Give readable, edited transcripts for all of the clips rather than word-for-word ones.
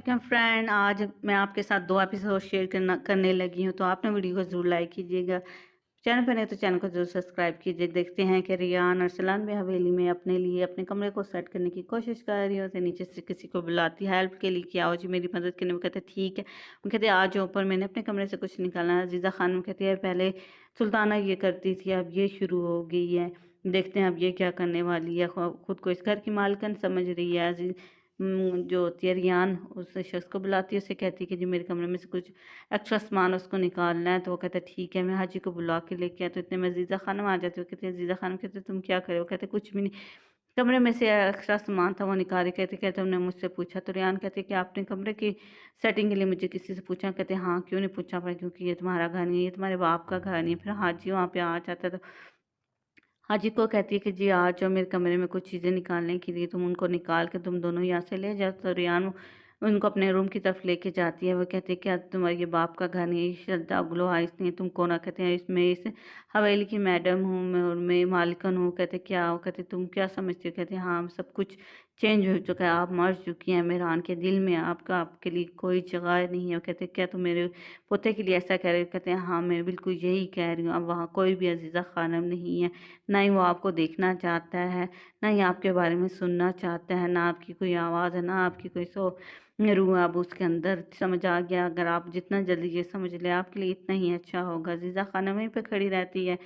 Friend, आज मैं आपके साथ 2 एपिसोड शेयर करने लगी हूँ, तो आप ना वीडियो को ज़रूर लाइक कीजिएगा। चैनल पे नए तो चैनल को ज़रूर सब्सक्राइब कीजिए। देखते हैं कि रियान अरसलान भी हवेली में अपने लिए अपने कमरे को सेट करने की कोशिश कर रही होती है। नीचे से किसी को बुलाती है हेल्प के लिए कि आओ जी मेरी मदद करने। वो कहते हैं ठीक है। वो कहते हैं आ जाओ ऊपर, मैंने अपने कमरे से कुछ निकालना है। अजीज़ा खानम कहती है पहले सुल्ताना ये करती थी, अब ये शुरू हो गई है। देखते हैं अब ये क्या करने वाली है। खुद को इस घर की मालकिन समझ रही है। जो होती है रियान उस शख्स को बुलाती है, उसे कहती है कि जी मेरे कमरे में से कुछ एक्स्ट्रा सामान उसको निकालना है। तो वो कहता है ठीक है, मैं हाजी को बुला के लेके आया। तो इतने में अजीज़ा खानम आ जाती है। वो कहती है अजीज़ा खानम कहते तुम क्या करे? वो कहते कुछ भी नहीं, कमरे में से एक्स्ट्रा सामान था वो निकाल के कहते कहते उन्होंने मुझसे पूछा। तो रियान कहते कि आपने कमरे की सेटिंग के लिए मुझे किसी से पूछा? कहते हाँ, क्यों नहीं पूछा? भाई क्योंकि ये तुम्हारा घर नहीं है, ये तुम्हारे बाप का घर नहीं है। फिर हाजी वहाँ पे आ जाता है। तो हाजी को कहती है कि जी आ जाओ मेरे कमरे में कुछ चीज़ें निकालने के लिए, तुम उनको निकाल के तुम दोनों यहाँ से ले जाओ। तो रियान उनको अपने रूम की तरफ लेके जाती है। वो कहती है क्या तुम्हारे ये बाप का घर नहीं है, श्रद्धा ग्लो आइस नहीं है, तुम कौन? कहते हैं इसमें इस हवेली की मैडम हूँ मैं, और मैं मालकन हूँ। कहते क्या हो? कहते तुम क्या समझते हो? कहते हाँ सब कुछ चेंज हो चुका है, आप मर चुकी हैं, मेहरान के दिल में आपका आपके लिए कोई जगह नहीं है। कहते क्या तुम मेरे पोते के लिए ऐसा कह रहे हो? कहते हैं हाँ मैं बिल्कुल यही कह रही हूँ, अब वहाँ कोई भी अजीज़ा खानम नहीं है, ना ही वो आपको देखना चाहता है, ना ही आपके बारे में सुनना चाहता है, ना आपकी कोई आवाज़ है, ना आपकी कोई रूह है। अब उसके अंदर समझ आ गया, अगर आप जितना जल्दी ये समझ ले आपके लिए इतना ही अच्छा होगा। अजीज़ा खानम वहीं पे खड़ी रहती है,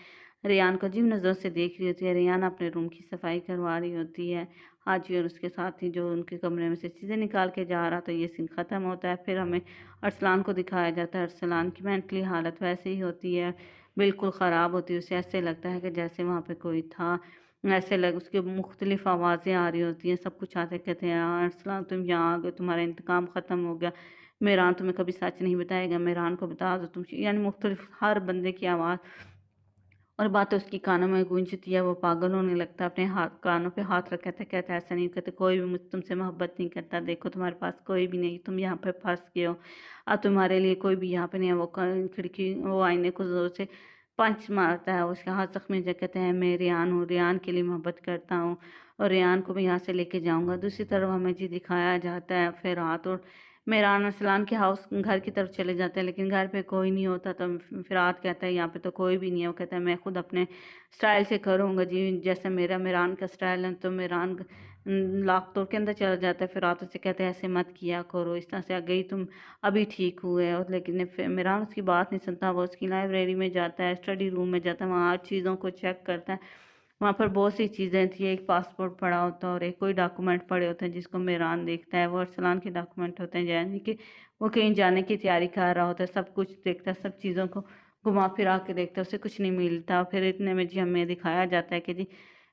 रेयान को अजीब नज़रों से देख रही होती है। रेयान अपने रूम की सफाई करवा रही होती है। हाजी और उसके साथी जो उनके कमरे में से चीज़ें निकाल के जा रहा, तो ये सीन ख़त्म होता है। फिर हमें अरसलान को दिखाया जाता है। अरसलान की मेंटली हालत वैसे ही होती है, बिल्कुल ख़राब होती है। उसे ऐसे लगता है कि जैसे वहाँ पे कोई था, ऐसे लग उसकी मुख्तलिफ आवाज़ें आ रही होती हैं। सब कुछ आते कहते हैं यार अरसलान तुम यहाँ आ गए, तुम्हारा इंतकाम ख़त्म हो गया, मेहरान तुम्हें कभी सच नहीं बताएगा, मेहरान को बता दो तुम। यानी मुख्तलिफ हर बंदे की आवाज़ और बातें उसकी कानों में गूंजती है। वो पागल होने लगता है, अपने हाथ कानों पे हाथ रख कहते कहते ऐसा नहीं। कहते कोई भी मुझ तुमसे मोहब्बत नहीं करता, देखो तुम्हारे पास कोई भी नहीं, तुम यहाँ पे फंस गए हो, अब तुम्हारे लिए कोई भी यहाँ पे नहीं है। वो खिड़की वो आईने को जोर से पंच मारता है, उसके हाथ जख्मी जगह। कहते हैं मैं रियान हूँ, रियान के लिए मोहब्बत करता हूँ और रियान को भी यहाँ से लेके जाऊँगा। दूसरी तरफ हमें जी दिखाया जाता है फिर रात, और मेहरान अरसलान के हाउस घर की तरफ चले जाते हैं, लेकिन घर पे कोई नहीं होता। तो फिरात कहता है यहाँ पे तो कोई भी नहीं है। वो कहता है मैं खुद अपने स्टाइल से करूँगा जी, जैसे मेरा मेहरान का स्टाइल है। तो मेहरान लाख तोड़ के अंदर चला जाता है। फिरात उससे कहते हैं ऐसे मत किया करो, इस तरह से आ गई तुम अभी ठीक हुए। और लेकिन फिर मेहरान उसकी बात नहीं सुनता। वो उसकी लाइब्रेरी में जाता है, स्टडी रूम में जाता है, वहाँ हर चीज़ों को चेक करता है। वहाँ पर बहुत सी चीज़ें थी, एक पासपोर्ट पड़ा होता है और एक कोई डॉक्यूमेंट पड़े होते हैं जिसको मेहरान देखता है। वो अरसलान के डॉक्यूमेंट होते हैं, यानी कि वो कहीं जाने की तैयारी कर रहा होता है। सब कुछ देखता है, सब चीज़ों को घुमा फिरा के देखता है, उसे कुछ नहीं मिलता। फिर इतने में जी हमें दिखाया जाता है कि जी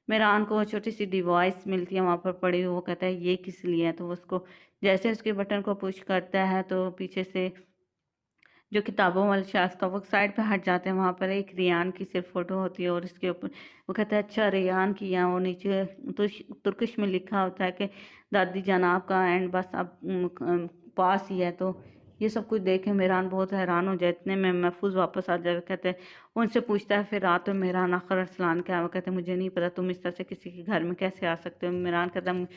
मेहरान को छोटी सी डिवाइस मिलती है वहाँ पर पड़ी हुई। वो कहता है ये किस लिए है? तो वो उसको जैसे उसके बटन को पुश करता है तो पीछे से जो किताबों वाले शेल्फ था वो साइड पे हट जाते हैं। वहाँ पर एक रियान की सिर्फ फोटो होती है और इसके ऊपर वो कहता है अच्छा रियान की, यहाँ वो नीचे तो तुर्किश में लिखा होता है कि दादी जान आपका एंड बस अब पास ही है। तो ये सब कुछ देखे मेहरान बहुत हैरान हो जाए। इतने में महफूज वापस आ जाए। कहते हैं उनसे पूछता है फिर रात में मेहरान आखिर अरसलान क्या? वो कहते हैं मुझे नहीं पता, तुम इस तरह से किसी के घर में कैसे आ सकते हो? मेहरान कहता है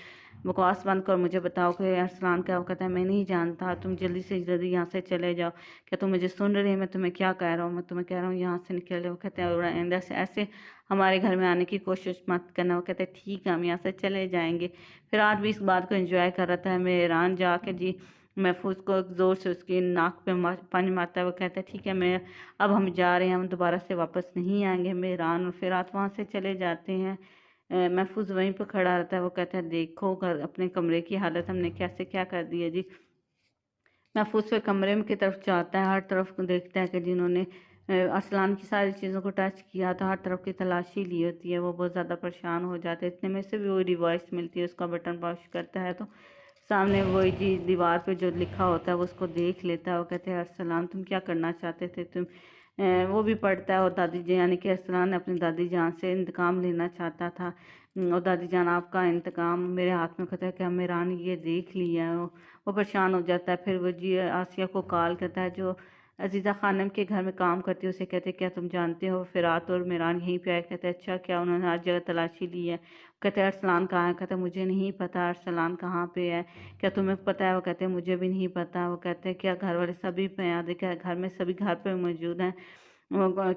बकवास बंद कर, मुझे बताओ कि अरसलान क्या? वो कहता है मैं नहीं जानता, तुम जल्दी से जल्दी यहाँ से चले जाओ। क्या तुम मुझे सुन रही है? मैं तुम्हें क्या कह रहा हूँ? मैं तुम्हें कह रहा हूँ यहाँ से निकल जाओ। कहते हैं और ऐसे ऐसे हमारे घर में आने की कोशिश मत करना। वो कहते हैं ठीक है हम यहाँ से चले जाएंगे। फिर आज भी इस बात को एंजॉय कर रहा था। मेहरान जाके जी महफूज को जोर से उसकी नाक पे पंज मारता है। वो कहता है ठीक है मैं अब हम जा रहे हैं, हम दोबारा से वापस नहीं आएंगे। मेहरान और फिर रात वहाँ से चले जाते हैं। महफूज वहीं पर खड़ा रहता है। वो कहता है देखो घर अपने कमरे की हालत हमने कैसे क्या कर दी है जी। महफूज फिर कमरे में की तरफ जाता है, हर तरफ को देखता है कि जिन्होंने अरसलान की सारी चीज़ों को टच किया था, हर तरफ की तलाशी ली होती है। वो बहुत ज़्यादा परेशान हो जाते हैं। इतने में से भी वही डिवाइस मिलती है, उसका बटन पुश करता है तो सामने वही जी दीवार पे जो लिखा होता है वो उसको देख लेता है। वो कहते हैं अरसलान तुम क्या करना चाहते थे? तुम वो भी पढ़ता है और दादी जी यानी कि अरसलान अपनी दादी जान से इंतकाम लेना चाहता था। और दादी जान आपका इंतकाम मेरे हाथ में। कहता है कि मेहरान ये देख लिया है। वो परेशान हो जाता है। फिर वो जी आसिया को कॉल करता है जो عزیزہ خانم کے گھر میں کام کرتی ہے، اسے کہتے کیا تم جانتے ہو فرات اور میران یہیں پہ آئے؟ کہتے اچھا کیا انہوں نے ہر جگہ تلاشی لی ہے؟ کہتے ارسلان کہاں ہے؟ کہتے مجھے نہیں پتا ارسلان کہاں پہ ہے، کیا تمہیں پتا ہے؟ وہ کہتے مجھے بھی نہیں پتا۔ وہ کہتے کیا گھر والے سبھی پہ یاد ہے؟ کیا گھر میں سبھی گھر پہ موجود ہیں؟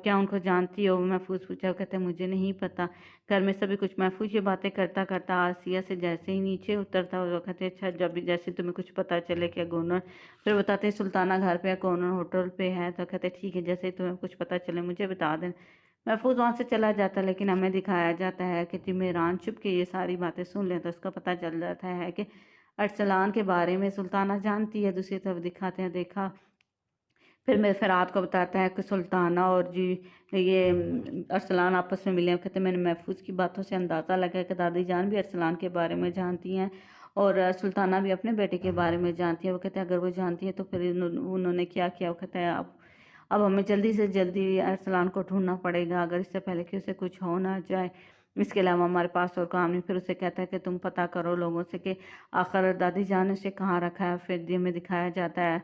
کیا ان کو جانتی ہو؟ محفوظ پوچھا۔ وہ کہتے مجھے نہیں پتا، گھر میں سبھی کچھ۔ محفوظ یہ باتیں کرتا کرتا آسیہ سے جیسے ہی نیچے اترتا وہ کہتے اچھا جب بھی جیسے تمہیں کچھ پتا چلے کیا گورنر، پھر بتاتے سلطانہ گھر پہ ہے، گورنر ہوٹل پہ ہے، تو کہتے ٹھیک ہے جیسے ہی تمہیں کچھ پتا چلے مجھے بتا دیں۔ محفوظ وہاں سے چلا جاتا لیکن ہمیں دکھایا جاتا ہے کہ میران چھپ کے یہ ساری باتیں سن لیں تو اس کا پتہ چل جاتا ہے کہ ارسلان کے بارے میں سلطانہ جانتی ہے۔ دوسری طرف دکھاتے ہیں دیکھا پھر میں فرات کو بتاتا ہے کہ سلطانہ اور یہ ارسلان آپس میں ملے ہیں۔ کہتے ہیں میں نے محفوظ کی باتوں سے اندازہ لگا کہ دادی جان بھی ارسلان کے بارے میں جانتی ہیں اور سلطانہ بھی اپنے بیٹے کے بارے میں جانتی ہے۔ وہ کہتے ہیں اگر وہ جانتی ہے تو پھر انہوں نے کیا کیا؟ وہ کہتے ہیں اب ہمیں جلدی سے جلدی ارسلان کو ڈھونڈنا پڑے گا اگر اس سے پہلے کہ اسے کچھ ہو نہ جائے، اس کے علاوہ ہمارے پاس اور کام نہیں۔ پھر اسے کہتا ہے کہ تم پتہ کرو لوگوں سے کہ آخر دادی جان نے اسے کہاں رکھا ہے۔ پھر ہمیں دکھایا جاتا ہے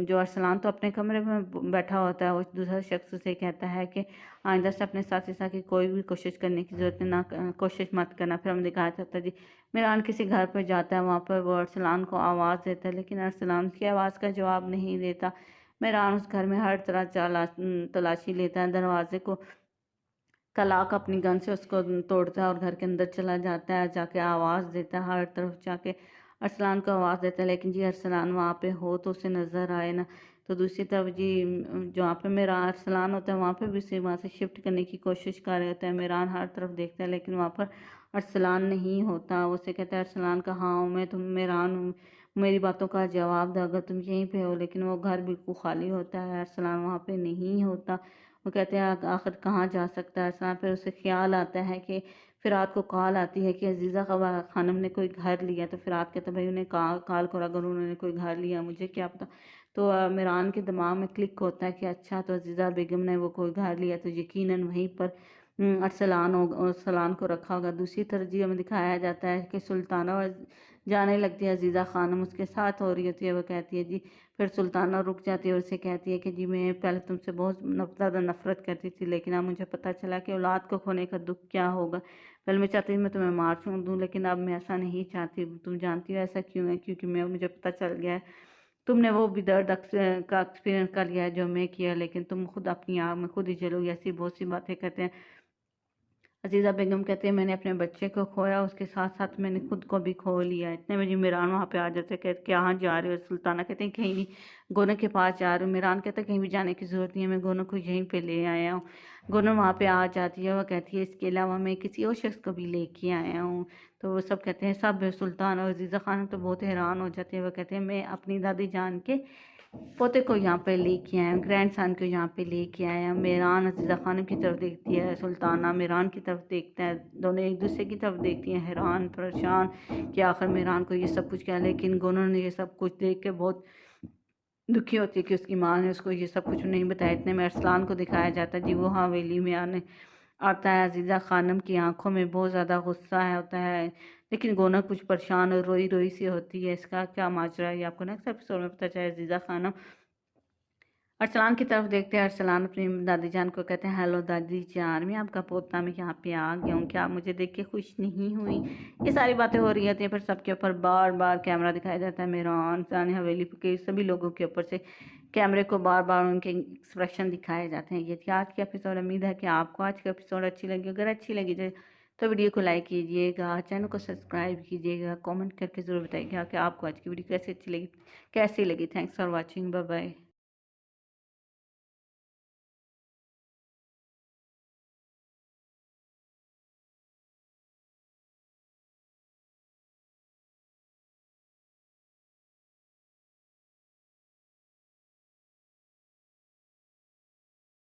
جو ارسلان تو اپنے کمرے میں بیٹھا ہوتا ہے، وہ دوسرا شخص اسے کہتا ہے کہ آئندہ سے اپنے ساتھ کی کوئی بھی کوشش کرنے کی ضرورت نہ کوشش مت کرنا۔ پھر ہم دکھایا جاتا ہے جی میران کسی گھر پہ جاتا ہے، وہاں پر وہ ارسلان کو آواز دیتا ہے لیکن ارسلان کی آواز کا جواب نہیں دیتا۔ میران اس گھر میں ہر طرح تلاشی لیتا ہے، دروازے کو کلاک اپنی گن سے اس کو توڑتا ہے اور گھر کے اندر چلا جاتا ہے، جا کے آواز دیتا ہے، ہر طرف جا کے ارسلان کو آواز دیتا ہے لیکن جی ارسلان وہاں پہ ہو تو اسے نظر آئے نا۔ تو دوسری طرف جی جہاں پہ میرا ارسلان ہوتا ہے وہاں پہ بھی اسے وہاں سے شفٹ کرنے کی کوشش کر رہے ہوتا ہے۔ میران ہر طرف دیکھتا ہے لیکن وہاں پر ارسلان نہیں ہوتا۔ وہ اسے کہتا ہے ارسلان کہاں ہوں میں؟ تم میران ہوں، میری باتوں کا جواب دو اگر تم یہیں پہ ہو۔ لیکن وہ گھر بالکل خالی ہوتا ہے، ارسلان وہاں پہ نہیں ہوتا۔ وہ کہتے ہیں آخر کہاں جا سکتا ہے ارسلان؟ پھر اسے خیال آتا ہے کہ فرات کو کال آتی ہے کہ عزیزہ خانم نے کوئی گھر لیا، تو فرات کہتا ہے بھائی انہیں کال کرو اگر انہوں نے کوئی گھر لیا مجھے کیا پتا۔ تو میران کے دماغ میں کلک ہوتا ہے کہ اچھا تو عزیزہ بیگم نے وہ کوئی گھر لیا تو یقیناً وہیں پر ارسلان کو رکھا ہوگا۔ دوسری طرف جی ہمیں دکھایا جاتا ہے کہ سلطانہ جانے لگتی ہے، عزیزہ خانم اس کے ساتھ ہو رہی ہوتی ہے۔ وہ کہتی ہے جی پھر سلطانہ رک جاتی ہے اور اسے کہتی ہے کہ جی میں پہلے تم سے بہت زیادہ نفرت کرتی تھی لیکن اب مجھے پتہ چلا کہ اولاد کو کھونے کا دکھ کیا ہوگا۔ پہلے میں چاہتی ہوں میں تمہیں مار چھوڑ دوں لیکن اب میں ایسا نہیں چاہتی۔ تم جانتی ہو ایسا کیوں ہے؟ کیونکہ مجھے پتہ چل گیا ہے تم نے وہ بھی درد کا ایکسپیرینس کر لیا ہے جو میں کیا، لیکن تم خود اپنی آگ میں خود ہی جلو گی۔ ایسی بہت سی باتیں کہتے ہیں۔ عزیزہ بیگم کہتے ہیں میں نے اپنے بچے کو کھویا، اس کے ساتھ ساتھ میں نے خود کو بھی کھو لیا۔ اتنے میں جی میران وہاں پہ آ جاتے کہ کہاں جا رہے ہو؟ سلطانہ کہتے ہیں کہیں نہیں، گورنر کے پاس جا رہے ہو۔ میران کہتا ہے کہیں بھی جانے کی ضرورت نہیں ہے، میں گورنر کو یہیں پہ لے آیا ہوں۔ گورنر وہاں پہ آ جاتی ہے، وہ کہتی ہے اس کے علاوہ میں کسی اور شخص کو بھی لے کے آیا ہوں۔ تو وہ سب کہتے ہیں سب سلطان اور عزیزہ خانم تو بہت حیران ہو جاتے ہیں۔ وہ کہتے ہیں میں اپنی دادی جان کے پوتے کو یہاں پہ لے کے آیا ہوں، گرینڈ سن کو یہاں پہ لے کے آیا ہوں۔ میران عزیزہ خانم کی طرف دیکھتی ہے، سلطانہ میران کی طرف دیکھتا ہے، دونوں ایک دوسرے کی طرف دیکھتی ہیں حیران پریشان کہ آخر میران کو یہ سب کچھ کیا۔ لیکن گورنر نے یہ سب کچھ دیکھ کے بہت دکھی ہوتی ہے کہ اس کی ماں نے اس کو یہ سب کچھ نہیں بتایا۔ اتنے میں ارسلان کو دکھایا جاتا ہے جی وہ حویلی میں آتا ہے۔ عزیزہ خانم کی آنکھوں میں بہت زیادہ غصہ ہوتا ہے لیکن گورنر کچھ پریشان اور روئی روئی سی ہوتی ہے۔ اس کا کیا ماجرا ہے یہ آپ کو نیکسٹ ایپیسوڈ میں پتہ چلے۔ عزیزہ خانم ارسلان کی طرف دیکھتے ہیں، ارسلان اپنی دادی جان کو کہتے ہیں ہیلو دادی جان، میں آپ کا پوتا میں یہاں پہ آ گیا ہوں، کیا آپ مجھے دیکھ کے خوش نہیں ہوئی؟ یہ ساری باتیں ہو رہی ہوتی ہیں۔ پھر سب کے اوپر بار بار کیمرہ دکھایا جاتا ہے، میران سانی حویلی کے سبھی لوگوں کے اوپر سے کیمرے کو بار بار ان کے ایکسپریشن دکھائے جاتے ہیں۔ یہ تھی آج کی ایپیسوڈ۔ امید ہے کہ آپ کو آج کا ایپیسوڈ اچھی لگی، اگر اچھی لگی تو ویڈیو کو لائک کیجئے گا، چینل کو سبسکرائب کیجئے گا، کامنٹ کر کے ضرور بتائیے گا کہ آپ کو آج کی ویڈیو کیسی لگی۔ Thanks for watching, bye bye.